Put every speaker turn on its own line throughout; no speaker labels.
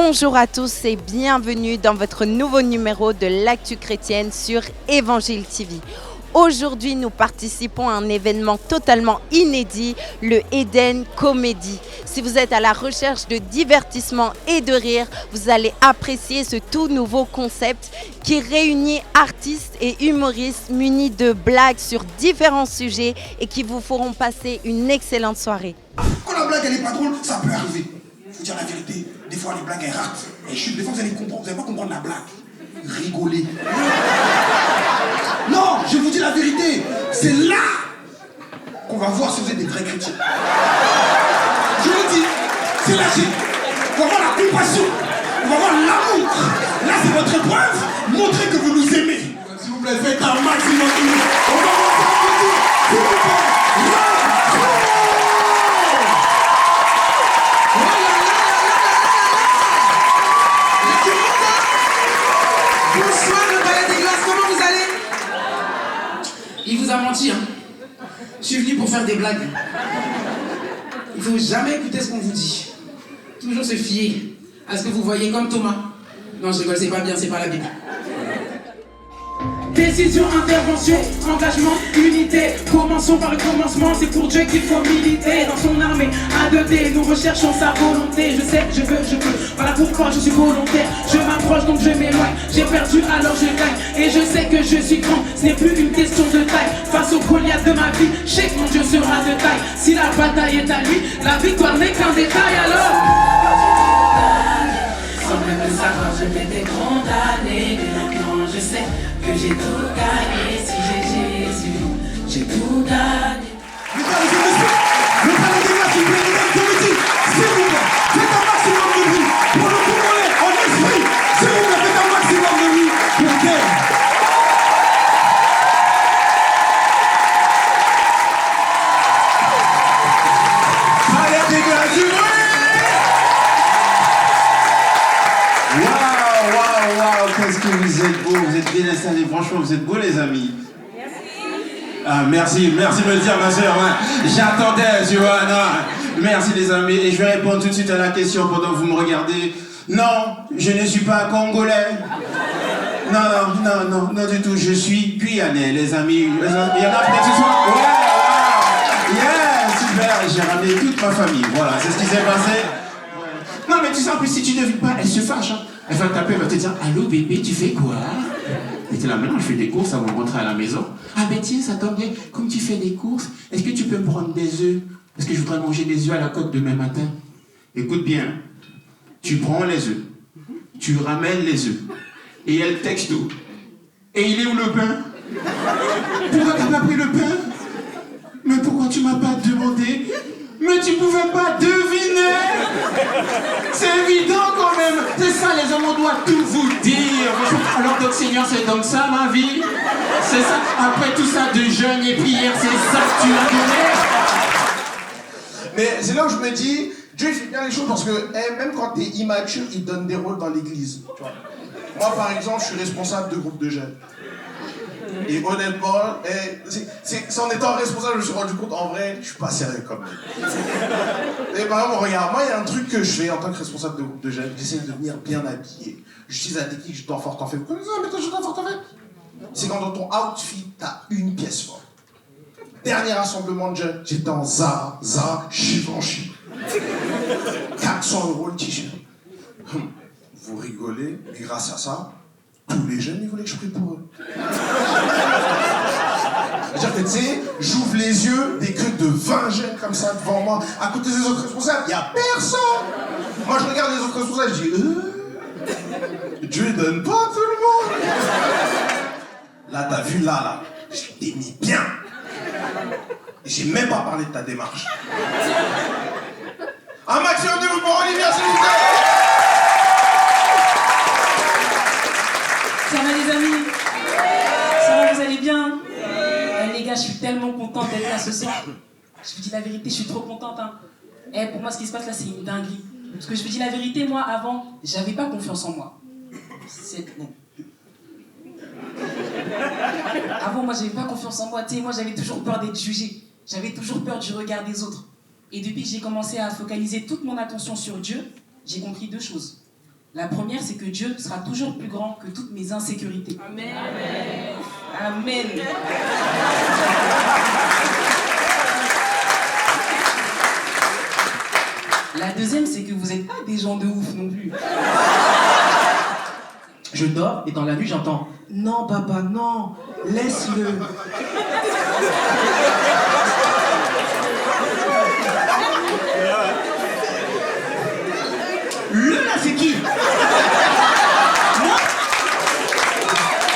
Bonjour à tous et bienvenue dans votre nouveau numéro de l'Actu chrétienne sur Évangile TV. Aujourd'hui, nous participons à un événement totalement inédit, le Eden Comedy. Si vous êtes à la recherche de divertissement et de rire, vous allez apprécier ce tout nouveau concept qui réunit artistes et humoristes munis de blagues sur différents sujets et qui vous feront passer une excellente soirée.
Quand la blague elle est pas drôle, ça peut arriver. Je vous dire la vérité, des fois les blagues elles ratent. Et des fois vous allez pas comprendre la blague. Rigolez. Non, je vous dis la vérité, c'est là qu'on va voir si vous êtes des vrais chrétiens. Je vous dis, c'est là, on va voir la compassion, on va voir l'amour. Là c'est votre épreuve, montrez que vous nous aimez. S'il vous plaît, faites un maximum de bruit. On va voir ça, s'il vous plaît.
Il vous a menti, hein. Je suis venu pour faire des blagues. Il faut jamais écouter ce qu'on vous dit. Toujours se fier à ce que vous voyez comme Thomas. Non, je rigole, c'est pas bien, c'est pas la Bible. Décision, intervention, engagement, unité. Commençons par le commencement, c'est pour Dieu qu'il faut militer. Dans son armée, A2D, nous recherchons sa volonté. Je sais, je veux, voilà pourquoi je suis volontaire. Je m'approche donc je m'éloigne. J'ai perdu alors je gagne. Et je sais que je suis grand, ce n'est plus une question de taille. Face au Goliath de ma vie, je sais que mon Dieu sera de taille. Si la bataille est à lui, la victoire n'est qu'un détail alors. Sans même le savoir, je m'étais condamné. Maintenant je sais que j'ai tout gagné. Si j'ai Jésus, j'ai tout gagné.
Mesdames et messieurs, le palais des glaces du Eden Comedy, s'il vous plaît, faites un maximum de bruit pour le Congolais en esprit. S'il vous plaît, faites un maximum de bruit pour Ken. Palais des glaces du bruit.
Waouh, qu'est-ce que vous êtes beaux, vous êtes bien installés, franchement vous êtes beaux les amis. Ah merci de me le dire ma soeur, hein. J'attendais, tu vois, non. Merci les amis, et je vais répondre tout de suite à la question pendant que vous me regardez. Non, je ne suis pas congolais. Non du tout, je suis guyanais les amis. Il y en a peut-être ce soir. Ouais, yeah, super, j'ai ramené toute ma famille, voilà, c'est ce qui s'est passé. Ouais. Non mais tu sais en plus si tu ne devines pas, elle se fâche, hein. Elle va taper, elle va te dire, allô bébé, tu fais quoi? Et t'es là, maintenant je fais des courses avant de rentrer à la maison. Ah ben tiens, ça tombe bien, comme tu fais des courses, est-ce que tu peux me prendre des œufs? Parce que je voudrais manger des œufs à la coque demain matin. Écoute bien, tu prends les œufs, tu ramènes les œufs, et elle texto. Et il est où le pain? Pourquoi t'as pas pris le pain? Mais pourquoi tu m'as pas demandé? Mais tu pouvais pas deviner! C'est évident quand même! C'est ça, les hommes, on doit tout vous dire! Alors donc Seigneur, c'est donc ça ma vie? C'est ça? Après tout ça de jeûne et prière, c'est ça que tu as donné?
Mais c'est là où je me dis, Dieu il fait bien les choses parce que même quand t'es immature, il donne des rôles dans l'église. Tu vois. Moi par exemple, je suis responsable de groupe de jeunes. Et honnêtement, c'est en étant responsable, je me suis rendu compte, en vrai, je suis pas sérieux comme même. Et par exemple, regarde, moi, il y a un truc que je fais en tant que responsable de groupe de jeunes, j'essaie de venir bien habillé. J'utilise la technique, je dors fort en fait. Vous connaissez la méthode je dors fort en fait? C'est quand dans ton outfit, t'as une pièce forte. Dernier rassemblement de jeunes, j'étais en Zara, Givenchy. 400 € le t-shirt. Vous rigolez, mais grâce à ça, tous les jeunes, ils voulaient que je prie pour eux. C'est-à-dire que, tu sais, j'ouvre les yeux, des queues de 20 jeunes comme ça devant moi. À côté des autres responsables, il n'y a personne. Moi, je regarde les autres responsables, je dis, Dieu ne donne pas à tout le monde. Là, t'as vu, là, je t'ai mis bien. J'ai même pas parlé de ta démarche. Un maximum de vous pour Olivier, s'il vous plaît.
Ça va les amis? Ça va, vous allez bien? Les gars, je suis tellement contente d'être là ce soir. Je vous dis la vérité, je suis trop contente. Hein. Pour moi, ce qui se passe là, c'est une dinguerie. Parce que je vous dis la vérité, moi, avant, j'avais pas confiance en moi. Non. Avant, moi, j'avais pas confiance en moi. Tu sais, moi, j'avais toujours peur d'être jugé. J'avais toujours peur du regard des autres. Et depuis que j'ai commencé à focaliser toute mon attention sur Dieu, j'ai compris deux choses. La première, c'est que Dieu sera toujours plus grand que toutes mes insécurités. Amen. Amen. La deuxième, c'est que vous n'êtes pas des gens de ouf non plus. Je dors et dans la nuit, j'entends « Non, papa, non, laisse-le ». Le là, c'est qui? Moi?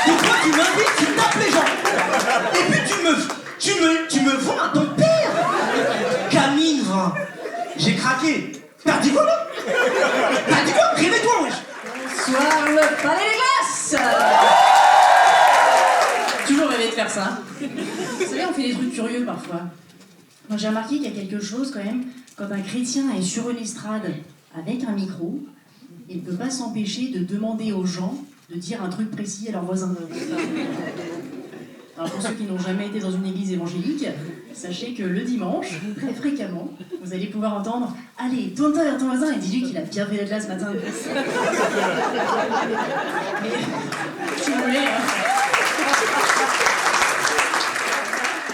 Pourquoi tu m'invites, tu tapes les gens? Et puis tu me vends à ton père? Camille, va. J'ai craqué. T'as dit quoi là? T'as dit quoi? Réveille-toi, wesh.
Bonsoir le palais des glaces.
Toujours rêvé de faire ça.
Vous savez, on fait des trucs curieux parfois. Moi, j'ai remarqué qu'il y a quelque chose quand même, quand un chrétien est sur une estrade avec un micro, il ne peut pas s'empêcher de demander aux gens de dire un truc précis à leurs voisins. Alors pour ceux qui n'ont jamais été dans une église évangélique, sachez que le dimanche, très fréquemment, vous allez pouvoir entendre « Allez, tourne-toi vers ton voisin et dis-lui qu'il a bien fait d'être là ce matin. » Mais, si vous voulez...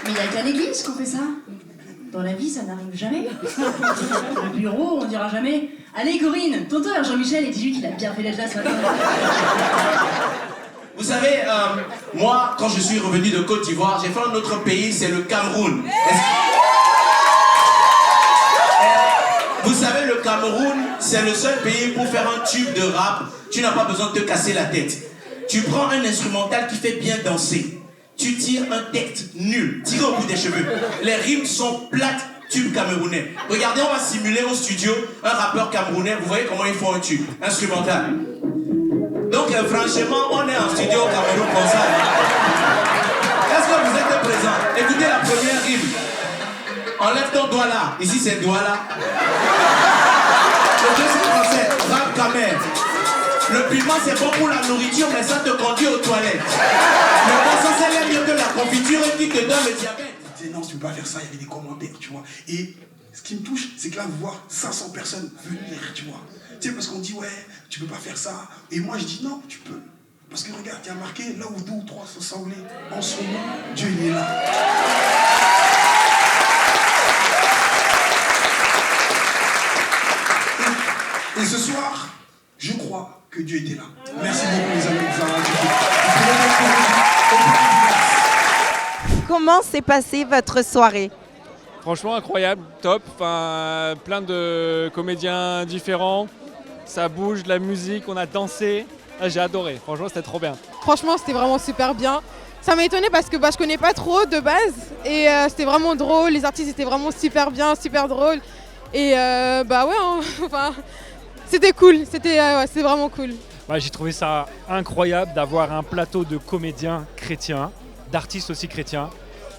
Mais il n'y a qu'à l'église qu'on fait ça. Dans la vie, ça n'arrive jamais. Au bureau, on dira jamais « Allez Corinne, tourne-toi vers Jean-Michel et dis-lui qu'il a bien fait d'être là ce matin. »
Vous savez, moi, quand je suis revenu de Côte d'Ivoire, j'ai fait un autre pays, c'est le Cameroun. Vous savez, le Cameroun, c'est le seul pays pour faire un tube de rap. Tu n'as pas besoin de te casser la tête. Tu prends un instrumental qui fait bien danser. Tu tires un texte nul, tiré au bout des cheveux. Les rimes sont plates, tube camerounais. Regardez, on va simuler au studio un rappeur camerounais. Vous voyez comment ils font un tube instrumental. Donc franchement, on est en studio au Cameroun comme ça. Est-ce que vous êtes présents? Écoutez la première rime. Enlève ton doigt là. Ici c'est doigt là. Le deuxième français, rap camère. Le piment c'est bon pour la nourriture, mais ça te conduit aux toilettes. Le poisson c'est mieux que la confiture qui te donne le diabète.
Je disais non, tu peux pas faire ça, il y avait des commentaires, tu vois. Et ce qui me touche, c'est que là, voir 500 personnes venir, tu vois. Tu sais, parce qu'on dit, ouais, tu peux pas faire ça. Et moi, je dis, non, tu peux. Parce que regarde, il y a marqué, là où 2 ou 3 sont semblés, en son nom, Dieu il est là. Et ce soir, je crois que Dieu était là. Merci beaucoup, les amis.
Comment s'est passée votre soirée?
Franchement incroyable, top, enfin, plein de comédiens différents, ça bouge, de la musique, on a dansé, ah, j'ai adoré, franchement c'était trop bien.
Franchement c'était vraiment super bien, ça m'a étonné parce que je connais pas trop de base et c'était vraiment drôle, les artistes étaient vraiment super bien, super drôles et enfin, c'était cool, c'était vraiment cool.
Ouais, j'ai trouvé ça incroyable d'avoir un plateau de comédiens chrétiens, d'artistes aussi chrétiens,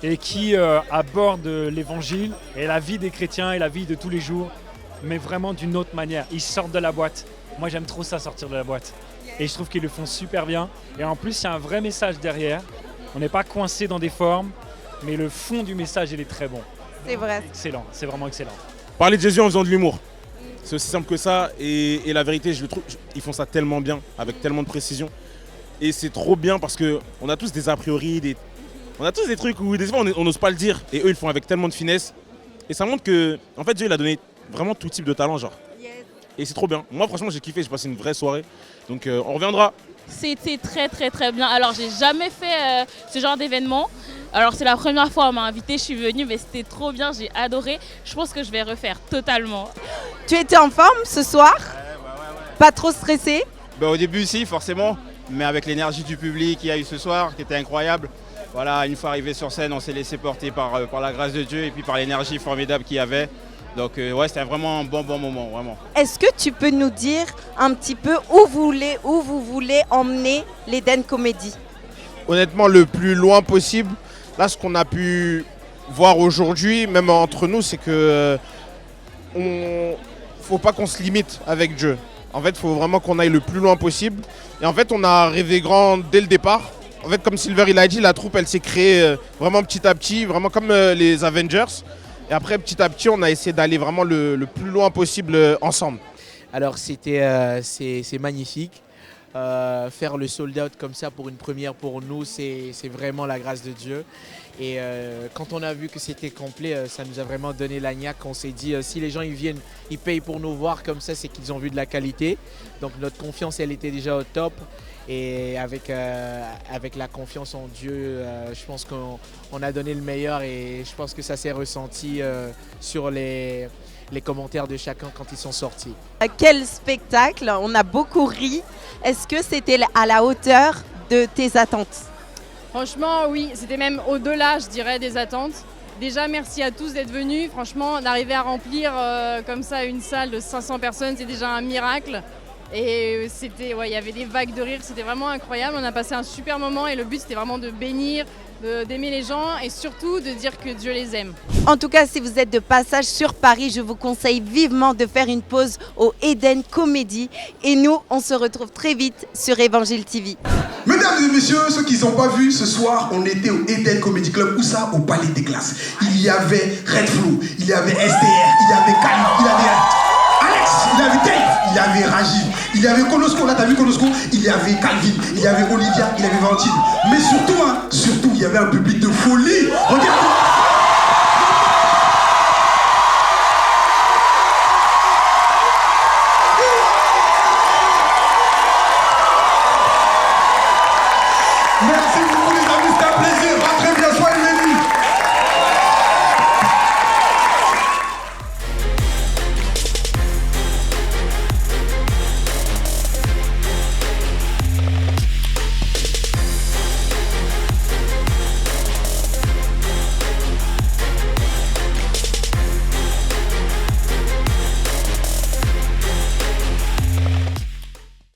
et qui aborde l'évangile et la vie des chrétiens et la vie de tous les jours, mais vraiment d'une autre manière. Ils sortent de la boîte. Moi, j'aime trop ça, sortir de la boîte. Et je trouve qu'ils le font super bien. Et en plus, il y a un vrai message derrière. On n'est pas coincé dans des formes, mais le fond du message, il est très bon.
C'est vrai.
Excellent, c'est vraiment excellent.
Parler de Jésus en faisant de l'humour. C'est aussi simple que ça. Et la vérité, je le trouve, ils font ça tellement bien, avec tellement de précision. Et c'est trop bien parce qu'on a tous des a priori, on a tous des trucs où des fois on n'ose pas le dire et eux ils le font avec tellement de finesse et ça montre que en fait Dieu il a donné vraiment tout type de talent genre. Yes. Et c'est trop bien. Moi franchement j'ai kiffé, j'ai passé une vraie soirée. Donc on reviendra.
C'était très très très bien. Alors j'ai jamais fait ce genre d'événement. Alors c'est la première fois on m'a invité, je suis venue mais c'était trop bien, j'ai adoré. Je pense que je vais refaire totalement.
Tu étais en forme ce soir? Ouais. Pas trop stressé?
Au début si forcément, mais avec l'énergie du public qu'il y a eu ce soir qui était incroyable. Voilà, une fois arrivé sur scène, on s'est laissé porter par la grâce de Dieu et puis par l'énergie formidable qu'il y avait. Donc ouais, c'était vraiment un bon moment, vraiment.
Est-ce que tu peux nous dire un petit peu où vous voulez emmener l'Eden Comedy?
Honnêtement, le plus loin possible. Là, ce qu'on a pu voir aujourd'hui, même entre nous, c'est que faut pas qu'on se limite avec Dieu. En fait, il faut vraiment qu'on aille le plus loin possible. Et en fait, on a rêvé grand dès le départ. En fait, comme Silver il a dit, la troupe, elle s'est créée vraiment petit à petit, vraiment comme les Avengers. Et après, petit à petit, on a essayé d'aller vraiment le plus loin possible ensemble.
Alors c'est magnifique. Faire le sold out comme ça pour une première pour nous, c'est vraiment la grâce de Dieu. Et quand on a vu que c'était complet, ça nous a vraiment donné la niaque. On s'est dit, si les gens ils viennent, ils payent pour nous voir comme ça, c'est qu'ils ont vu de la qualité. Donc notre confiance, elle était déjà au top. Et avec la confiance en Dieu, je pense qu'on a donné le meilleur et je pense que ça s'est ressenti sur les commentaires de chacun quand ils sont sortis.
Quel spectacle, on a beaucoup ri. Est-ce que c'était à la hauteur de tes attentes?
Franchement, oui, c'était même au-delà, je dirais, des attentes. Déjà, merci à tous d'être venus. Franchement, d'arriver à remplir comme ça une salle de 500 personnes, c'est déjà un miracle. Et il y avait des vagues de rire, c'était vraiment incroyable. On a passé un super moment et le but, c'était vraiment de bénir, d'aimer les gens et surtout de dire que Dieu les aime.
En tout cas, si vous êtes de passage sur Paris, je vous conseille vivement de faire une pause au Eden Comedy. Et nous, on se retrouve très vite sur Évangile TV.
Mesdames et messieurs, ceux qui n'ont pas vu, ce soir, on était au Eden Comedy Club. Où ça? Au Palais des Glaces. Il y avait Red Flow, il y avait STR, il y avait Kali, il y avait Alex, il y avait Dave, il y avait Rajiv, il y avait Konosko, là t'as vu Konosko, il y avait Calvin, il y avait Olivia, il y avait Valentine. Mais surtout, il y avait un public de folie. Regarde. Merci.